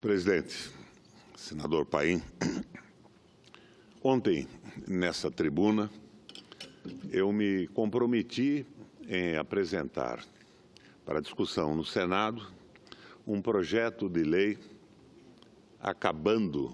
Presidente, senador Paim, ontem, nessa tribuna, eu me comprometi em apresentar para discussão no Senado um projeto de lei acabando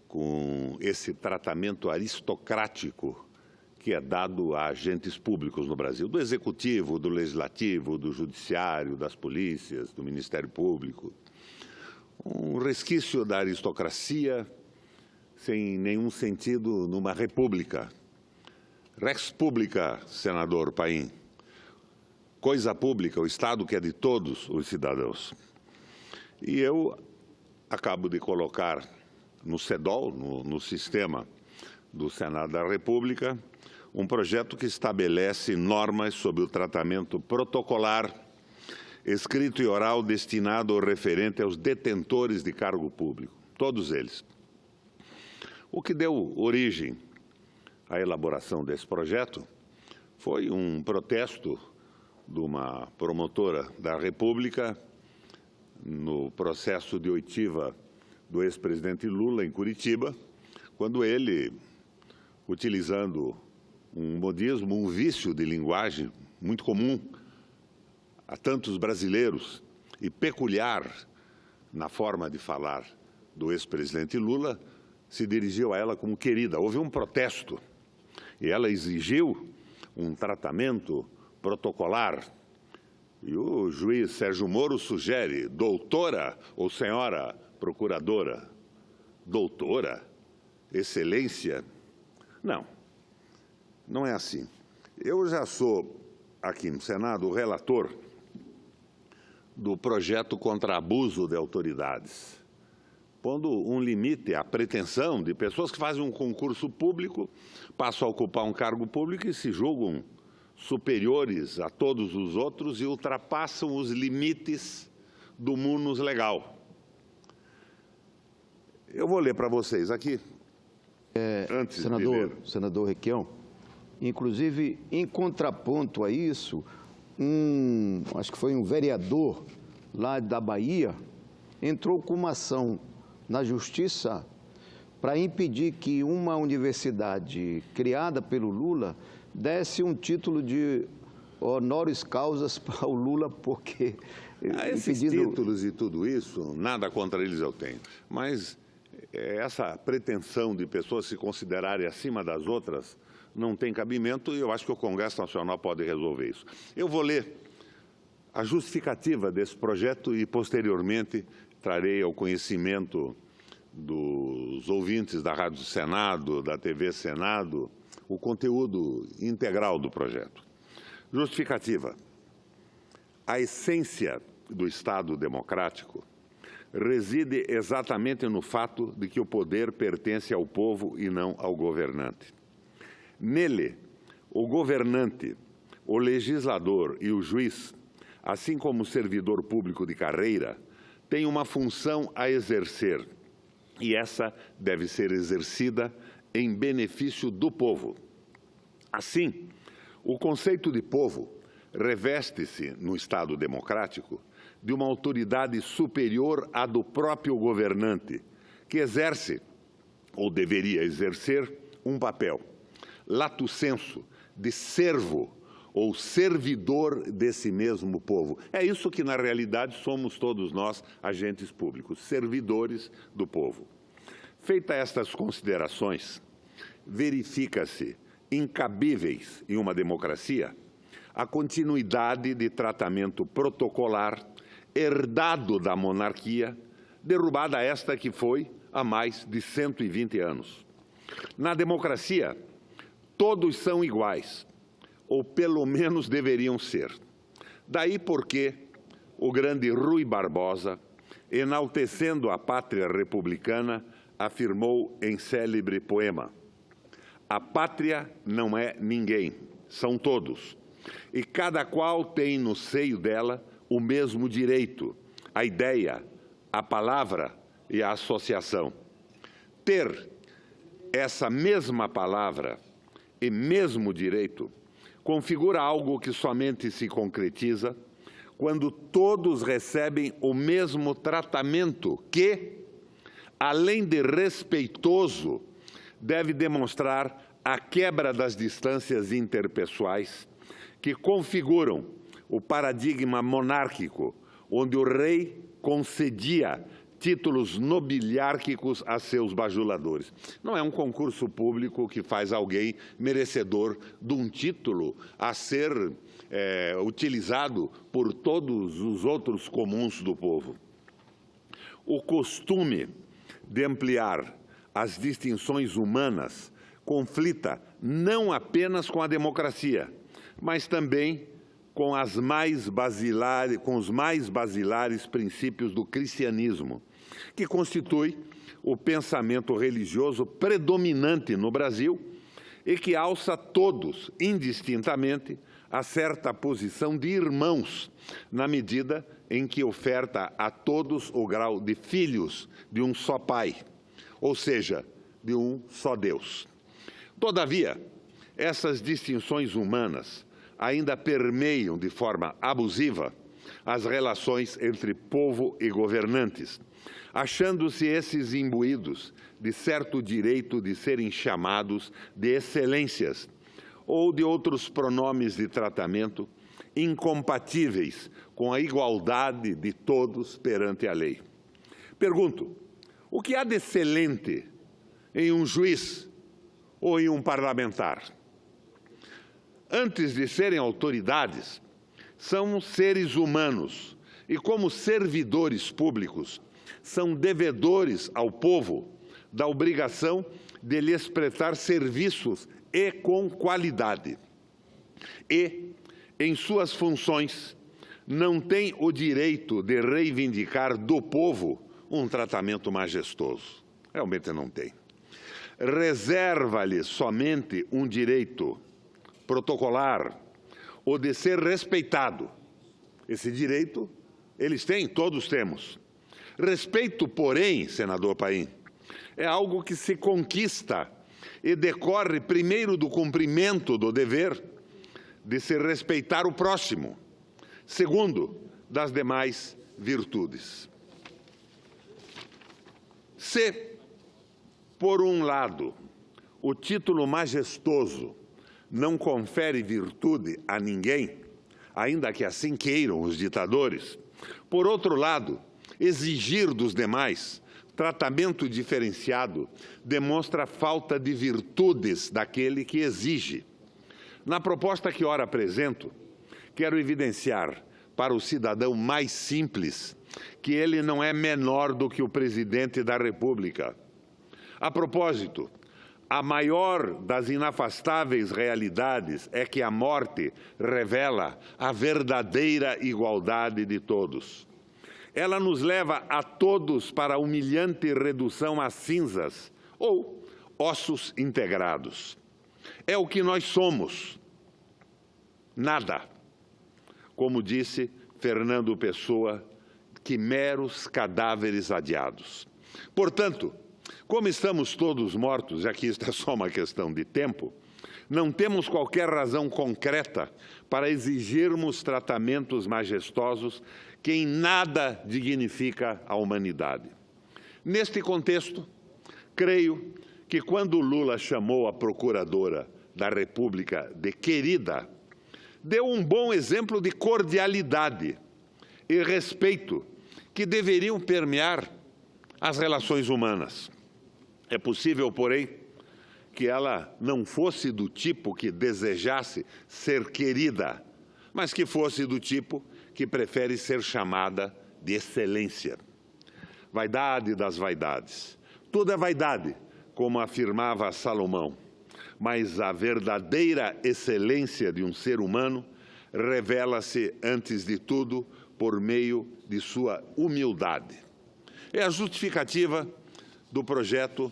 com esse tratamento aristocrático que é dado a agentes públicos no Brasil, do Executivo, do Legislativo, do Judiciário, das polícias, do Ministério Público. Um resquício da aristocracia sem nenhum sentido numa república. Rex pública, senador Paim. Coisa pública, o Estado que é de todos os cidadãos. E eu acabo de colocar no CEDOL, no sistema do Senado da República, um projeto que estabelece normas sobre o tratamento protocolar, escrito e oral destinado ou referente aos detentores de cargo público, todos eles. O que deu origem à elaboração desse projeto foi um protesto de uma promotora da República no processo de oitiva do ex-presidente Lula em Curitiba, quando ele, utilizando um modismo, um vício de linguagem muito comum a tantos brasileiros e peculiar na forma de falar do ex-presidente Lula, se dirigiu a ela como querida. Houve um protesto e ela exigiu um tratamento protocolar. E o juiz Sérgio Moro sugere, doutora ou senhora procuradora, doutora, excelência. Não, não é assim. Eu já sou, aqui no Senado, o relator do projeto contra abuso de autoridades, pondo um limite à pretensão de pessoas que fazem um concurso público, passam a ocupar um cargo público e se julgam superiores a todos os outros e ultrapassam os limites do munus legal. Eu vou ler para vocês aqui, antes de ler. Senador Requião, inclusive, em contraponto a isso, acho que foi um vereador lá da Bahia, entrou com uma ação na Justiça para impedir que uma universidade criada pelo Lula desse um título de honoris causas para o Lula, porque... Esses títulos e tudo isso, nada contra eles eu tenho, mas essa pretensão de pessoas se considerarem acima das outras não tem cabimento e eu acho que o Congresso Nacional pode resolver isso. Eu vou ler a justificativa desse projeto e, posteriormente, trarei ao conhecimento dos ouvintes da Rádio Senado, da TV Senado, o conteúdo integral do projeto. Justificativa. A essência do Estado democrático reside exatamente no fato de que o poder pertence ao povo e não ao governante. Nele, o governante, o legislador e o juiz, assim como o servidor público de carreira, têm uma função a exercer, e essa deve ser exercida em benefício do povo. Assim, o conceito de povo reveste-se, no Estado democrático, de uma autoridade superior à do próprio governante, que exerce, ou deveria exercer, um papel lato sensu, de servo ou servidor desse mesmo povo. É isso que, na realidade, somos todos nós, agentes públicos, servidores do povo. Feitas estas considerações, verifica-se incabíveis em uma democracia a continuidade de tratamento protocolar herdado da monarquia, derrubada esta que foi há mais de 120 anos. Na democracia, todos são iguais, ou pelo menos deveriam ser. Daí porque o grande Rui Barbosa, enaltecendo a pátria republicana, afirmou em célebre poema: a pátria não é ninguém, são todos, e cada qual tem no seio dela o mesmo direito, a ideia, a palavra e a associação. Ter essa mesma palavra e mesmo direito configura algo que somente se concretiza quando todos recebem o mesmo tratamento que, além de respeitoso, deve demonstrar a quebra das distâncias interpessoais que configuram o paradigma monárquico, onde o rei concedia títulos nobiliárquicos a seus bajuladores. Não é um concurso público que faz alguém merecedor de um título a ser utilizado por todos os outros comuns do povo. O costume de ampliar as distinções humanas conflita não apenas com a democracia, mas também com os mais basilares princípios do cristianismo, que constitui o pensamento religioso predominante no Brasil e que alça todos, indistintamente, a certa posição de irmãos, na medida em que oferta a todos o grau de filhos de um só Pai, ou seja, de um só Deus. Todavia, essas distinções humanas ainda permeiam de forma abusiva as relações entre povo e governantes, achando-se esses imbuídos de certo direito de serem chamados de excelências ou de outros pronomes de tratamento incompatíveis com a igualdade de todos perante a lei. Pergunto, o que há de excelente em um juiz ou em um parlamentar? Antes de serem autoridades, são seres humanos e, como servidores públicos, são devedores ao povo da obrigação de lhes prestar serviços e com qualidade. E, em suas funções, não têm o direito de reivindicar do povo um tratamento majestoso. Realmente não tem. Reserva-lhes somente um direito protocolar, o de ser respeitado. Esse direito eles têm, todos temos. Respeito, porém, senador Paim, é algo que se conquista e decorre primeiro do cumprimento do dever de se respeitar o próximo, segundo, das demais virtudes. Se, por um lado, o título majestoso não confere virtude a ninguém, ainda que assim queiram os ditadores, por outro lado, exigir dos demais tratamento diferenciado demonstra falta de virtudes daquele que exige. Na proposta que ora apresento, quero evidenciar para o cidadão mais simples que ele não é menor do que o presidente da República. A propósito, a maior das inafastáveis realidades é que a morte revela a verdadeira igualdade de todos. Ela nos leva a todos para a humilhante redução a cinzas ou ossos integrados. É o que nós somos. Nada. Como disse Fernando Pessoa, que meros cadáveres adiados. Portanto, como estamos todos mortos, e aqui está só uma questão de tempo, não temos qualquer razão concreta para exigirmos tratamentos majestosos que em nada dignifica a humanidade. Neste contexto, creio que quando Lula chamou a procuradora da República de querida, deu um bom exemplo de cordialidade e respeito que deveriam permear as relações humanas. É possível, porém, que ela não fosse do tipo que desejasse ser querida, mas que fosse do tipo que prefere ser chamada de excelência. Vaidade das vaidades. Tudo é vaidade, como afirmava Salomão, mas a verdadeira excelência de um ser humano revela-se, antes de tudo, por meio de sua humildade. É a justificativa do projeto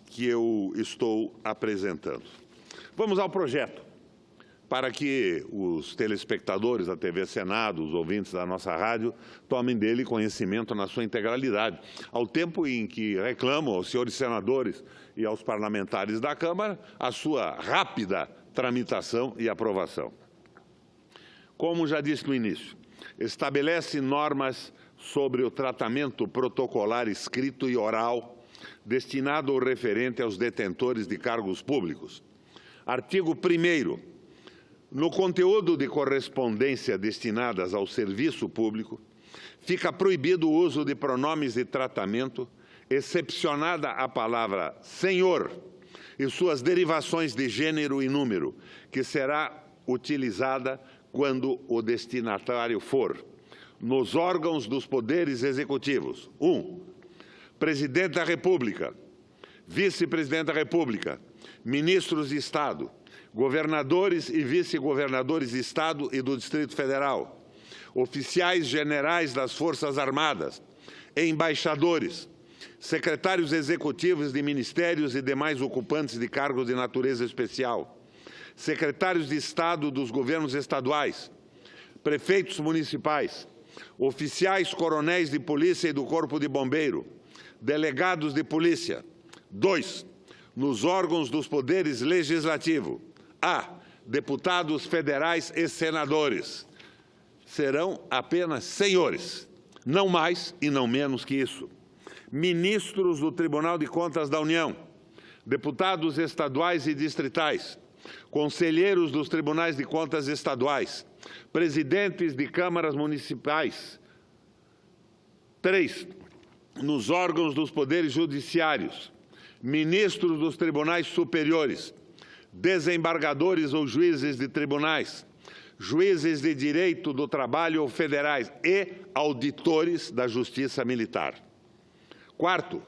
que eu estou apresentando. Vamos ao projeto, para que os telespectadores da TV Senado, os ouvintes da nossa rádio, tomem dele conhecimento na sua integralidade, ao tempo em que reclamam aos senhores senadores e aos parlamentares da Câmara a sua rápida tramitação e aprovação. Como já disse no início, estabelece normas sobre o tratamento protocolar escrito e oral destinado ou referente aos detentores de cargos públicos. Artigo 1º. No conteúdo de correspondência destinadas ao serviço público, fica proibido o uso de pronomes de tratamento, excepcionada a palavra senhor e suas derivações de gênero e número, que será utilizada quando o destinatário for nos órgãos dos poderes executivos. 1. Presidente da República, vice-presidente da República, ministros de Estado, governadores e vice-governadores de Estado e do Distrito Federal, oficiais generais das Forças Armadas, embaixadores, secretários executivos de ministérios e demais ocupantes de cargos de natureza especial, secretários de Estado dos governos estaduais, prefeitos municipais, oficiais coronéis de polícia e do Corpo de Bombeiro, delegados de polícia. 2. Nos órgãos dos poderes legislativo. A. Deputados federais e senadores. Serão apenas senhores, não mais e não menos que isso. Ministros do Tribunal de Contas da União, deputados estaduais e distritais, conselheiros dos Tribunais de Contas estaduais, presidentes de câmaras municipais. 3. Nos órgãos dos poderes judiciários, ministros dos tribunais superiores, desembargadores ou juízes de tribunais, juízes de direito do trabalho ou federais e auditores da Justiça Militar. 4.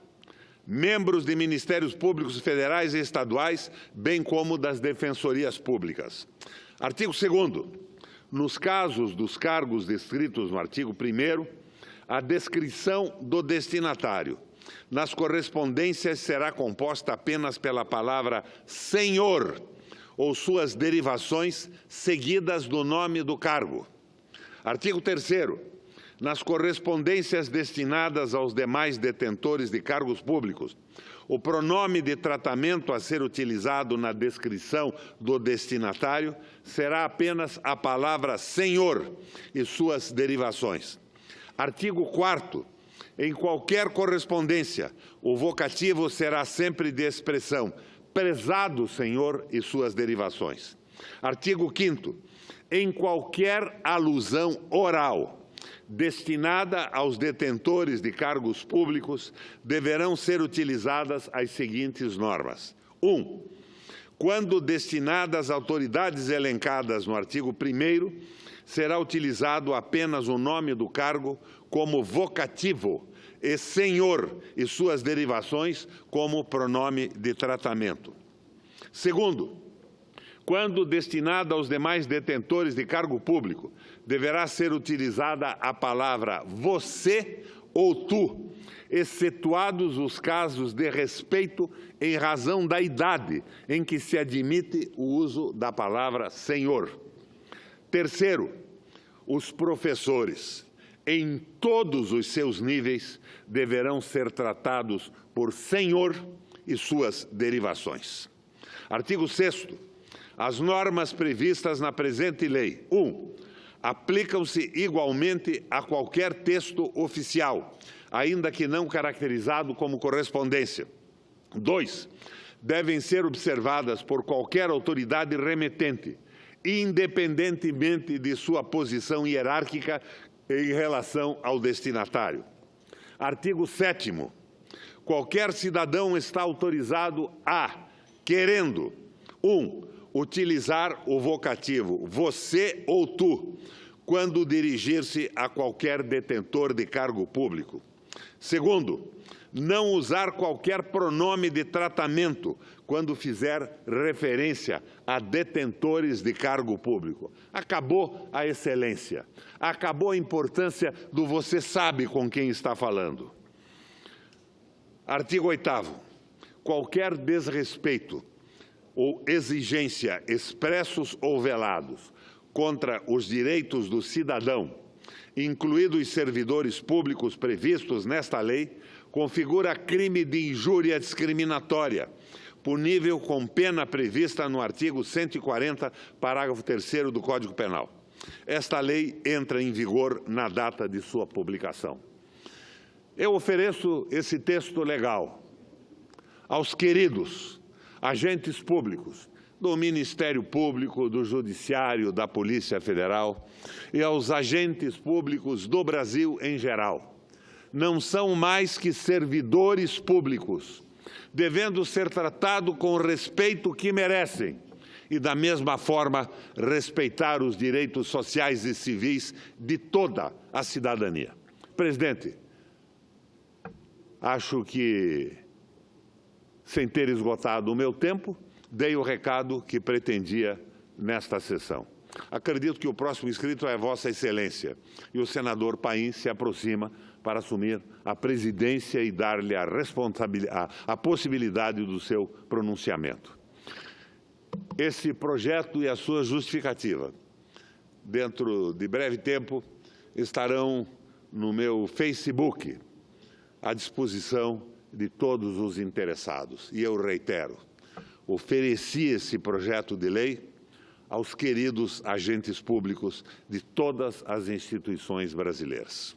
Membros de ministérios públicos federais e estaduais, bem como das defensorias públicas. Artigo 2º. Nos casos dos cargos descritos no artigo 1º, a descrição do destinatário nas correspondências será composta apenas pela palavra senhor ou suas derivações seguidas do nome do cargo. Artigo 3º. Nas correspondências destinadas aos demais detentores de cargos públicos, o pronome de tratamento a ser utilizado na descrição do destinatário será apenas a palavra senhor e suas derivações. Artigo 4º. Em qualquer correspondência, o vocativo será sempre de expressão prezado senhor e suas derivações. Artigo 5º. Em qualquer alusão oral destinada aos detentores de cargos públicos, deverão ser utilizadas as seguintes normas. 1. Quando destinadas às autoridades elencadas no artigo 1º, será utilizado apenas o nome do cargo como vocativo e senhor e suas derivações como pronome de tratamento. 2. Quando destinada aos demais detentores de cargo público, deverá ser utilizada a palavra você ou tu, excetuados os casos de respeito em razão da idade em que se admite o uso da palavra senhor. 3. Os professores, em todos os seus níveis, deverão ser tratados por senhor e suas derivações. Artigo 6º. As normas previstas na presente lei. 1. Aplicam-se igualmente a qualquer texto oficial, ainda que não caracterizado como correspondência. 2. Devem ser observadas por qualquer autoridade remetente, independentemente de sua posição hierárquica em relação ao destinatário. Artigo 7º. Qualquer cidadão está autorizado a, querendo, 1. Utilizar o vocativo você ou tu, quando dirigir-se a qualquer detentor de cargo público. 2. Não usar qualquer pronome de tratamento quando fizer referência a detentores de cargo público. Acabou a excelência, acabou a importância do você sabe com quem está falando. Artigo 8º. Qualquer desrespeito ou exigência, expressos ou velados, contra os direitos do cidadão, incluídos os servidores públicos previstos nesta lei, configura crime de injúria discriminatória, punível com pena prevista no artigo 140, parágrafo 3º do Código Penal. Esta lei entra em vigor na data de sua publicação. Eu ofereço esse texto legal aos queridos agentes públicos do Ministério Público, do Judiciário, da Polícia Federal e aos agentes públicos do Brasil em geral. Não são mais que servidores públicos, devendo ser tratados com o respeito que merecem e, da mesma forma, respeitar os direitos sociais e civis de toda a cidadania. Presidente, acho que, sem ter esgotado o meu tempo, dei o recado que pretendia nesta sessão. Acredito que o próximo inscrito é Vossa Excelência e o senador Paim se aproxima para assumir a presidência e dar-lhe a possibilidade do seu pronunciamento. Esse projeto e a sua justificativa, dentro de breve tempo, estarão no meu Facebook, à disposição de todos os interessados. E eu reitero, ofereci esse projeto de lei aos queridos agentes públicos de todas as instituições brasileiras.